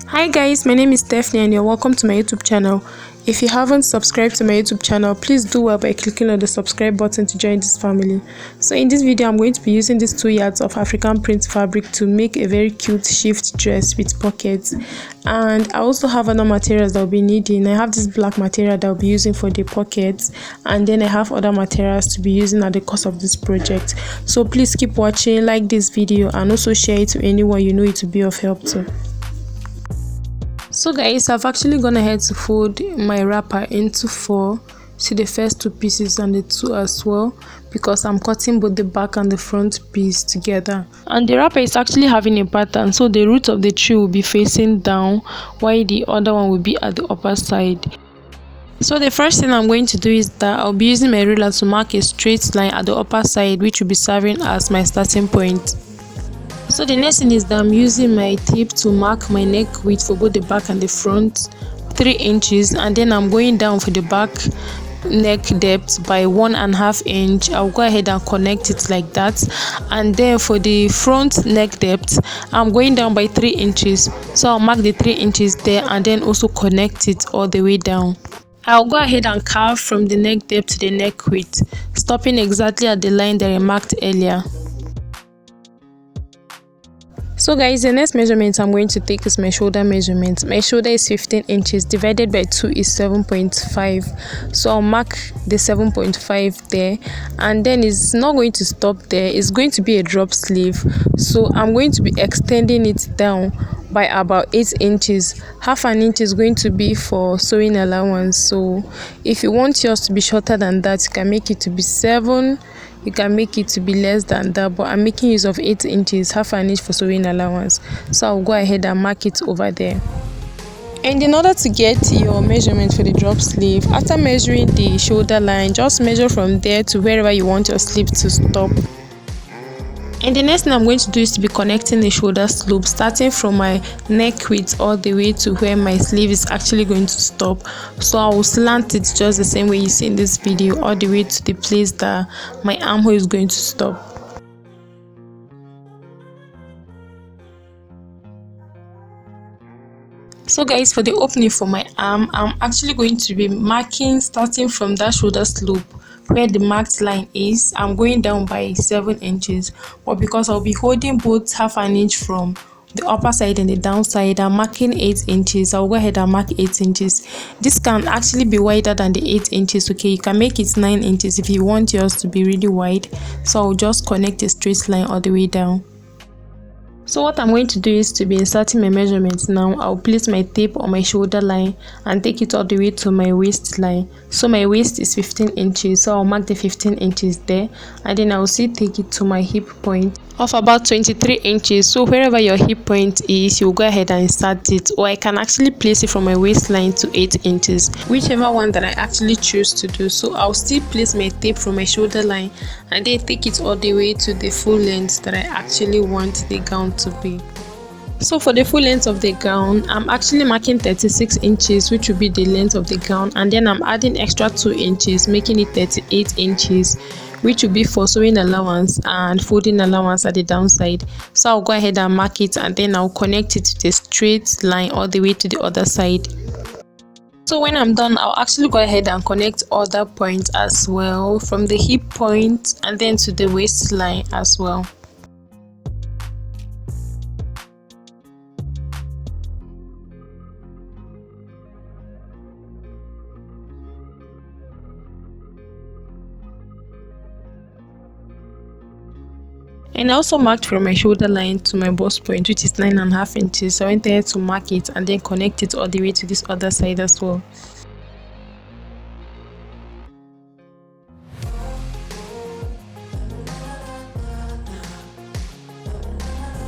Hi guys, my name is Stephanie and you're welcome to my YouTube channel. If you haven't subscribed to my YouTube channel, please do well by clicking on the subscribe button to join this family. So in this video, I'm going to be using these 2 yards of African print fabric to make a very cute shift dress with pockets. And I also have other materials that I'll be needing. I have this black material that I'll be using for the pockets, and then I have other materials to be using at the course of this project. So please keep watching, like this video, and also share it to anyone you know it will be of help to. So guys, I've actually gone ahead to fold my wrapper into 4. See the first 2 pieces and the 2 as well, because I'm cutting both the back and the front piece together. And the wrapper is actually having a pattern, so the root of the tree will be facing down while the other one will be at the upper side. So the first thing I'm going to do is that I'll be using my ruler to mark a straight line at the upper side, which will be serving as my starting point. So the next thing is that I'm using my tape to mark my neck width for both the back and the front, 3 inches, and then I'm going down for the back neck depth by 1.5 inch. I'll go ahead and connect it like that, and then for the front neck depth, I'm going down by 3 inches. So I'll mark the 3 inches there and then also connect it all the way down. I'll go ahead and carve from the neck depth to the neck width, stopping exactly at the line that I marked earlier. So guys, the next measurement I'm going to take is my shoulder measurement. My shoulder is 15 inches, divided by 2 is 7.5. So I'll mark the 7.5 there, and then it's not going to stop there. It's going to be a drop sleeve. So I'm going to be extending it down by about 8 inches. Half an inch is going to be for sewing allowance. So if you want yours to be shorter than that, you can make it to be 7. You can make it to be less than that, but I'm making use of 8 inches, half an inch for sewing allowance. So I'll go ahead and mark it over there. And in order to get your measurement for the drop sleeve, after measuring the shoulder line, just measure from there to wherever you want your sleeve to stop. And the next thing I'm going to do is to be connecting the shoulder slope, starting from my neck width all the way to where my sleeve is actually going to stop. So I will slant it just the same way you see in this video, all the way to the place that my armhole is going to stop. So guys, for the opening for my arm, I'm actually going to be marking starting from that shoulder slope where the marked line is. I'm going down by 7 inches, but because I'll be holding both half an inch from the upper side and the downside, I'm marking 8 inches. I'll go ahead and mark 8 inches. This can actually be wider than the 8 inches. Okay, you can make it 9 inches if you want yours to be really wide. So I'll just connect a straight line all the way down. So what I'm going to do is to be inserting my measurements now. I'll place my tape on my shoulder line and take it all the way to my waistline. So my waist is 15 inches, so I'll mark the 15 inches there, and then I'll still take it to my hip point of about 23 inches. So wherever your hip point is, you'll go ahead and insert it, or I can actually place it from my waistline to 8 inches, whichever one that I actually choose to do. So I'll still place my tape from my shoulder line and then take it all the way to the full length that I actually want the gown to be. So for the full length of the gown, I'm actually marking 36 inches, which will be the length of the gown, and then I'm adding extra 2 inches, making it 38 inches, which will be for sewing allowance and folding allowance at the downside. So I'll go ahead and mark it, and then I'll connect it to the straight line all the way to the other side. So when I'm done, I'll actually go ahead and connect other points as well, from the hip point and then to the waistline as well. And I also marked from my shoulder line to my bust point, which is 9.5 inches. So I went ahead to mark it and then connect it all the way to this other side as well.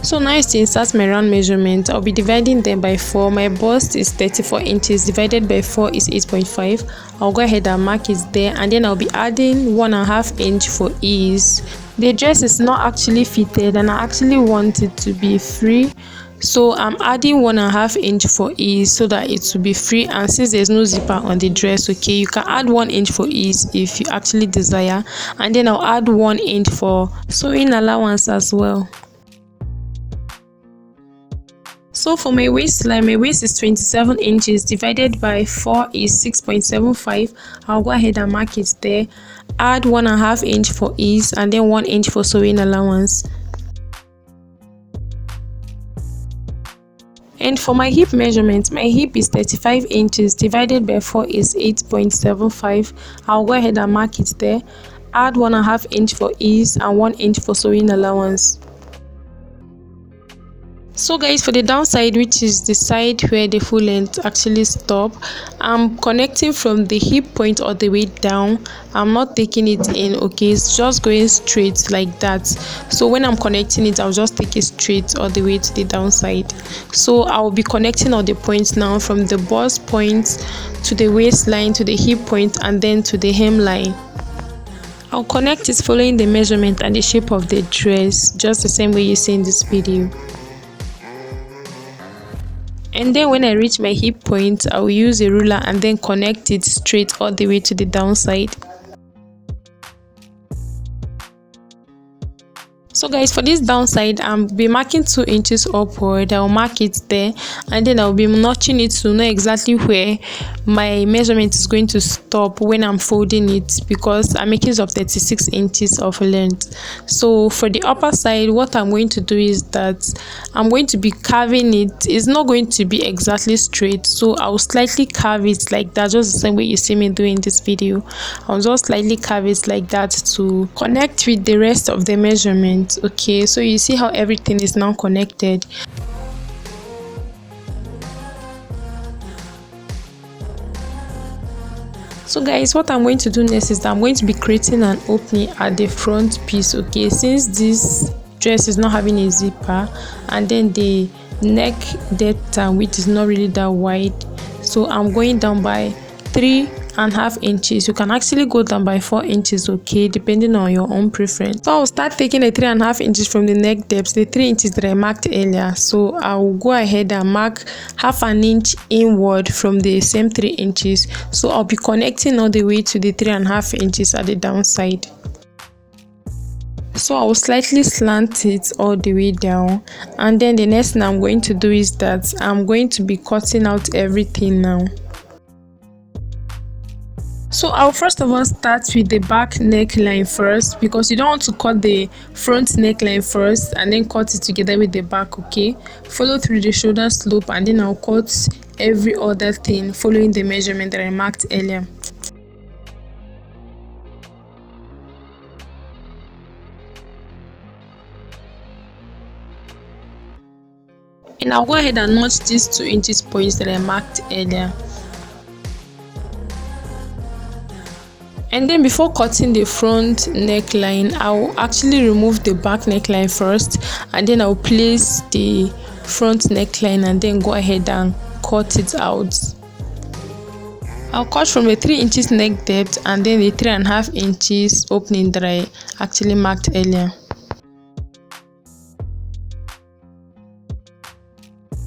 So now is to insert my round measurement. I'll be dividing them by 4. My bust is 34 inches, divided by 4 is 8.5. I'll go ahead and mark it there, and then I'll be adding 1.5 inch for ease. The dress is not actually fitted and I actually want it to be free, so I'm adding 1.5 inch for ease so that it will be free. And since there's no zipper on the dress, okay, you can add 1 inch for ease if you actually desire, and then I'll add 1 inch for sewing allowance as well. So for my waist is 27 inches divided by 4 is 6.75. I'll go ahead and mark it there. Add 1.5 inch for ease and then 1 inch for sewing allowance. And for my hip measurement, my hip is 35 inches divided by 4 is 8.75. I'll go ahead and mark it there. Add 1.5 inch for ease and 1 inch for sewing allowance. So guys, for the downside, which is the side where the full length actually stop, I'm connecting from the hip point all the way down. I'm not taking it in, okay? It's just going straight like that. So when I'm connecting it, I'll just take it straight all the way to the downside. So I'll be connecting all the points now, from the bust point to the waistline to the hip point and then to the hemline. I'll connect it following the measurement and the shape of the dress, just the same way you see in this video. And then when I reach my hip point, I will use a ruler and then connect it straight all the way to the downside. So guys, for this downside, I'll be marking 2 inches upward. I'll mark it there and then I'll be notching it to know exactly where my measurement is going to stop when I'm folding it, because I'm making it of 36 inches of length. So for the upper side, what I'm going to do is that I'm going to be carving it. It's not going to be exactly straight, so I'll slightly carve it like that, just the same way you see me doing this video. I'll just slightly carve it like that to connect with the rest of the measurement. Okay, so you see how everything is now connected. So guys, what I'm going to do next is that I'm going to be creating an opening at the front piece. Okay, since this dress is not having a zipper and then the neck depth and width is not really that wide, so I'm going down by 3.5 inches. You can actually go down by 4 inches, okay, depending on your own preference. So I'll start taking the 3.5 inches from the neck depth, the 3 inches that I marked earlier. So I'll go ahead and mark 0.5 inch inward from the same 3 inches. So I'll be connecting all the way to the 3.5 inches at the downside. So I'll slightly slant it all the way down, and then the next thing I'm going to do is that I'm going to be cutting out everything now. So I'll first of all start with the back neckline first, because you don't want to cut the front neckline first and then cut it together with the back, okay? Follow through the shoulder slope and then I'll cut every other thing following the measurement that I marked earlier. And I'll go ahead and notch these 2 inches points that I marked earlier. And then before cutting the front neckline, I'll actually remove the back neckline first, and then I'll place the front neckline and then go ahead and cut it out. I'll cut from the 3 inches neck depth and then the 3.5 inches opening that I actually marked earlier.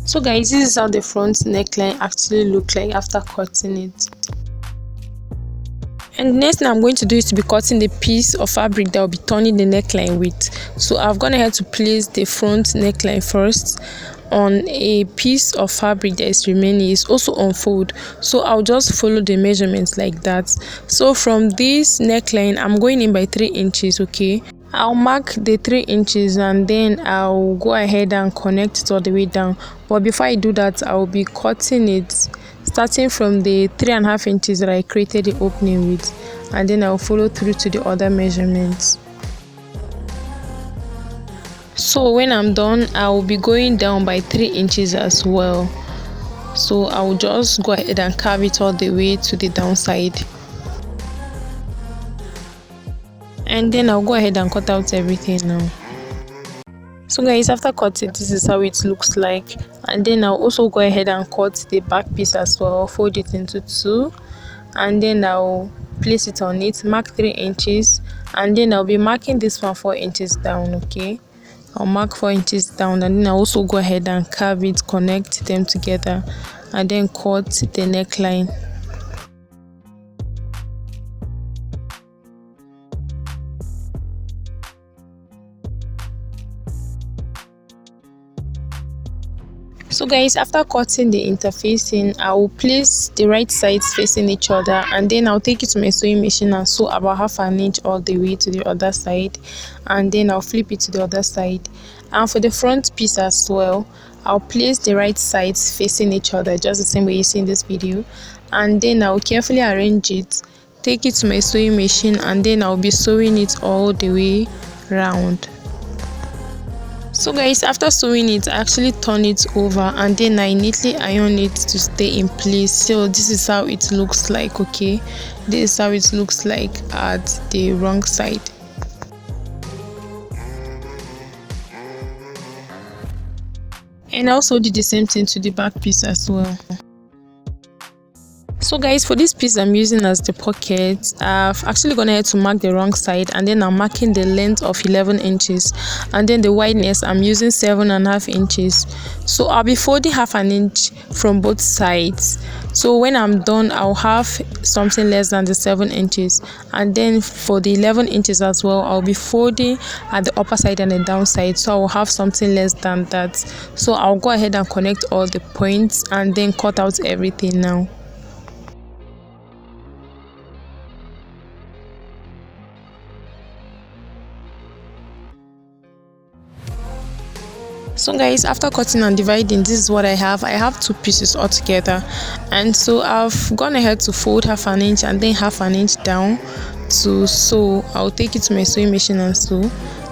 So guys, this is how the front neckline actually look like after cutting it. And the next thing I'm going to do is to be cutting the piece of fabric that will be turning the neckline with. So I've gone ahead to place the front neckline first on a piece of fabric that is remaining. It's also unfold, so I'll just follow the measurements like that. So from this neckline, I'm going in by 3 inches, okay? I'll mark the 3 inches and then I'll go ahead and connect it all the way down. But before I do that, I'll be cutting it starting from the 3.5 inches that I created the opening with, and then I'll follow through to the other measurements. So when I'm done, I'll be going down by 3 inches as well. So I'll just go ahead and carve it all the way to the downside. And then I'll go ahead and cut out everything now. So guys, after cutting, this is how it looks like. And then I'll also go ahead and cut the back piece as well. Fold it into 2 and then I'll place it on it, mark 3 inches, and then I'll be marking this one 4 inches down, okay? I'll mark 4 inches down and then I'll also go ahead and carve it, connect them together, and then cut the neckline. So So guys, after cutting the interfacing, I will place the right sides facing each other, and then I'll take it to my sewing machine and sew about half an inch all the way to the other side, and then I'll flip it to the other side. And for the front piece as well, I'll place the right sides facing each other just the same way you see in this video, and then I'll carefully arrange it, take it to my sewing machine, and then I'll be sewing it all the way round. So guys, after sewing it, I actually turn it over and then I neatly iron it to stay in place. So this is how it looks like. Okay, this is how it looks like at the wrong side. And I also did the same thing to the back piece as well. So guys, for this piece I'm using as the pocket, I've actually gone ahead to mark the wrong side, and then I'm marking the length of 11 inches, and then the wideness I'm using 7.5 inches. So I'll be folding half an inch from both sides. So when I'm done, I'll have something less than the 7 inches, and then for the 11 inches as well, I'll be folding at the upper side and the down side, so I'll have something less than that. So I'll go ahead and connect all the points and then cut out everything now. So guys, after cutting and dividing, this is what I have two pieces all together, and so I've gone ahead to fold half an inch and then half an inch down to sew. I'll take it to my sewing machine and sew.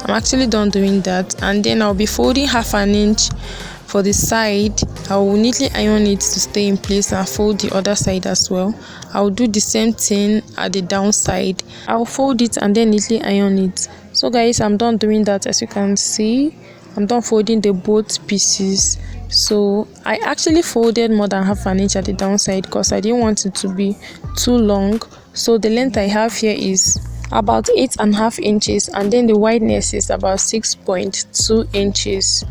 I'm actually done doing that, and then I'll be folding half an inch for the side. I will neatly iron it to stay in place and fold the other side as well. I'll do the same thing at the down side. I'll fold it and then neatly iron it. So guys, I'm done doing that. As you can see, I'm done folding the both pieces. So I actually folded more than half an inch at the downside because I didn't want it to be too long. So the length I have here is about 8.5 inches, and then the wideness is about 6.2 inches.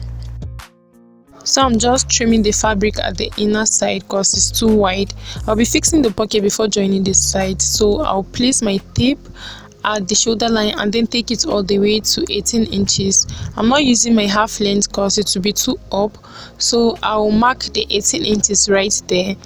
So I'm just trimming the fabric at the inner side because it's too wide. I'll be fixing the pocket before joining this side. So I'll place my tape at the shoulder line and then take it all the way to 18 inches. I'm not using my half length because it will be too up, so I'll mark the 18 inches right there.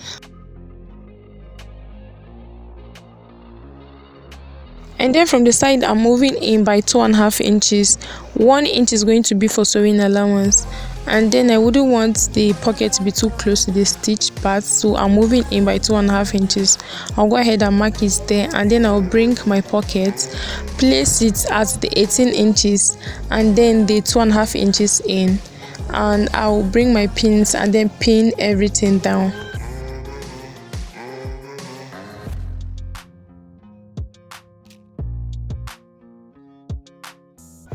And then from the side, I'm moving in by 2.5 inches. 1 inch is going to be for sewing allowance, and then I wouldn't want the pocket to be too close to the stitch part, so I'm moving in by 2.5 inches. I'll go ahead and mark it there, and then I'll bring my pocket, place it at the 18 inches and then the 2.5 inches in, and I'll bring my pins and then pin everything down.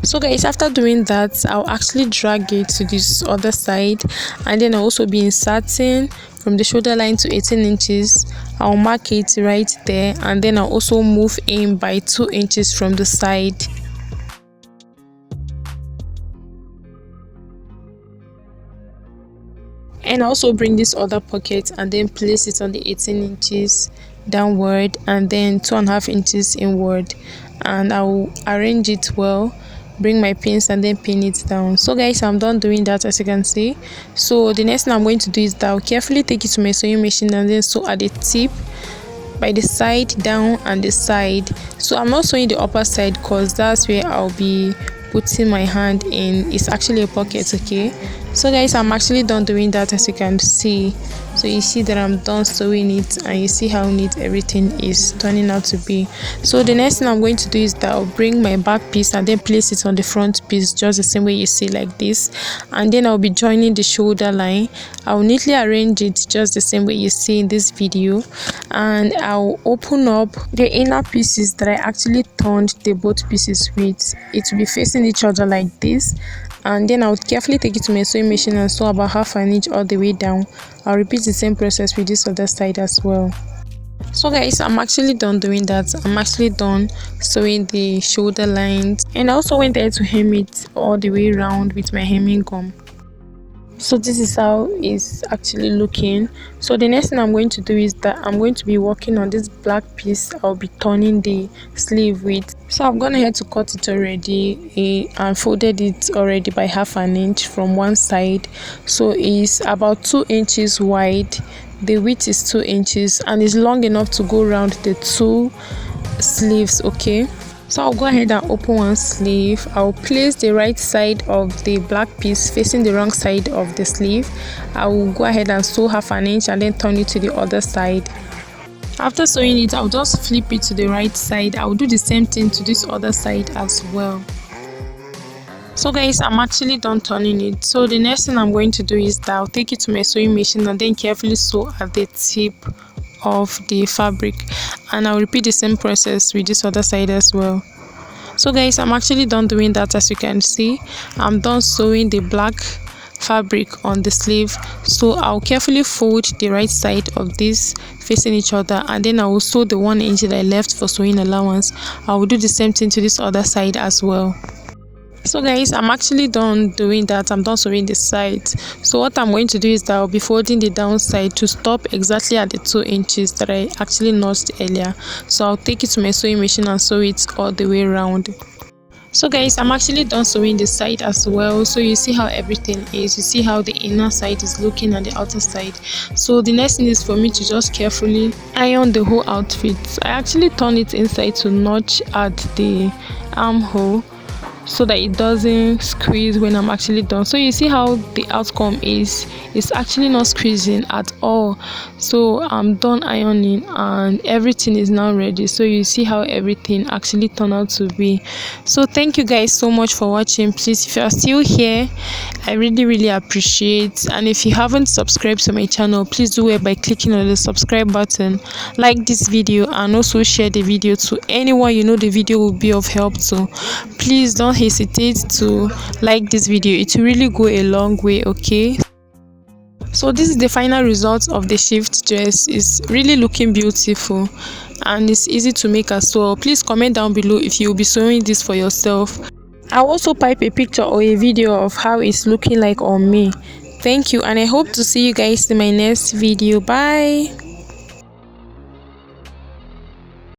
So guys, after doing that, I'll actually drag it to this other side, and then I'll also be inserting from the shoulder line to 18 inches. I'll mark it right there, and then I'll also move in by 2 inches from the side. And also bring this other pocket and then place it on the 18 inches downward and then 2.5 inches inward, and I'll arrange it well, bring my pins and then pin it down. So guys, I'm done doing that, as you can see. So the next thing I'm going to do is that I'll carefully take it to my sewing machine and then sew at the tip, by the side, down and the side. So I'm not sewing the upper side because that's where I'll be putting my hand in. It's actually a pocket. Okay, so guys, I'm actually done doing that, as you can see. So you see that I'm done sewing it, and you see how neat everything is turning out to be. So the next thing I'm going to do is that I'll bring my back piece and then place it on the front piece just the same way you see, like this, and then I'll be joining the shoulder line. I'll neatly arrange it just the same way you see in this video, and I'll open up the inner pieces that I actually turned the both pieces with. It will be facing each other like this, and then I'll carefully take it to my sewing machine and sew about half an inch all the way down. I'll repeat the same process with this other side as well. So guys, I'm actually done doing that. I'm actually done sewing the shoulder lines, and I also went there to hem it all the way around with my hemming gum. So this is how it's actually looking. So the next thing I'm going to do is that I'm going to be working on this black piece I'll be turning the sleeve with. So I've gone ahead to cut it already and folded it already by 1/2 inch from one side. So it's about 2 inches wide, the width is 2 inches, and it's long enough to go around the two sleeves. Okay, so I'll go ahead and open one sleeve. I'll place the right side of the black piece facing the wrong side of the sleeve. I will go ahead and sew 1/2 inch and then turn it to the other side. After sewing it, I'll just flip it to the right side. I'll do the same thing to this other side as well. So guys, I'm actually done turning it. So the next thing I'm going to do is that I'll take it to my sewing machine and then carefully sew at the tip of the fabric, and I'll repeat the same process with this other side as well. So guys, I'm actually done doing that. As you can see, I'm done sewing the black fabric on the sleeve. So I'll carefully fold the right side of this facing each other, and then I will sew the 1 inch that I left for sewing allowance. I will do the same thing to this other side as well. So guys, I'm actually done doing that. I'm done sewing the sides. So what I'm going to do is that I'll be folding the downside to stop exactly at the 2 inches that I actually notched earlier. So I'll take it to my sewing machine and sew it all the way around. So guys, I'm actually done sewing the side as well. So you see how everything is. You see how the inner side is looking and the outer side. So the next thing is for me to just carefully iron the whole outfit. I actually turn it inside to notch at the armhole so that it doesn't squeeze when I'm actually done. So you see how the outcome is. It's actually not squeezing at all. So I'm done ironing and everything is now ready. So you see how everything actually turned out to be. So thank you guys so much for watching. Please, if you are still here, I really appreciate. And if you haven't subscribed to my channel, please do it by clicking on the subscribe button, like this video, and also share the video to anyone you know the video will be of help to. Please don't hesitate to like this video. It will really go a long way. Okay, so this is the final result of the shift dress. It's really looking beautiful and it's easy to make as well. Please comment down below if you will be sewing this for yourself. I'll also pipe a picture or a video of how it's looking like on me. Thank you, and I hope to see you guys in my next video. Bye.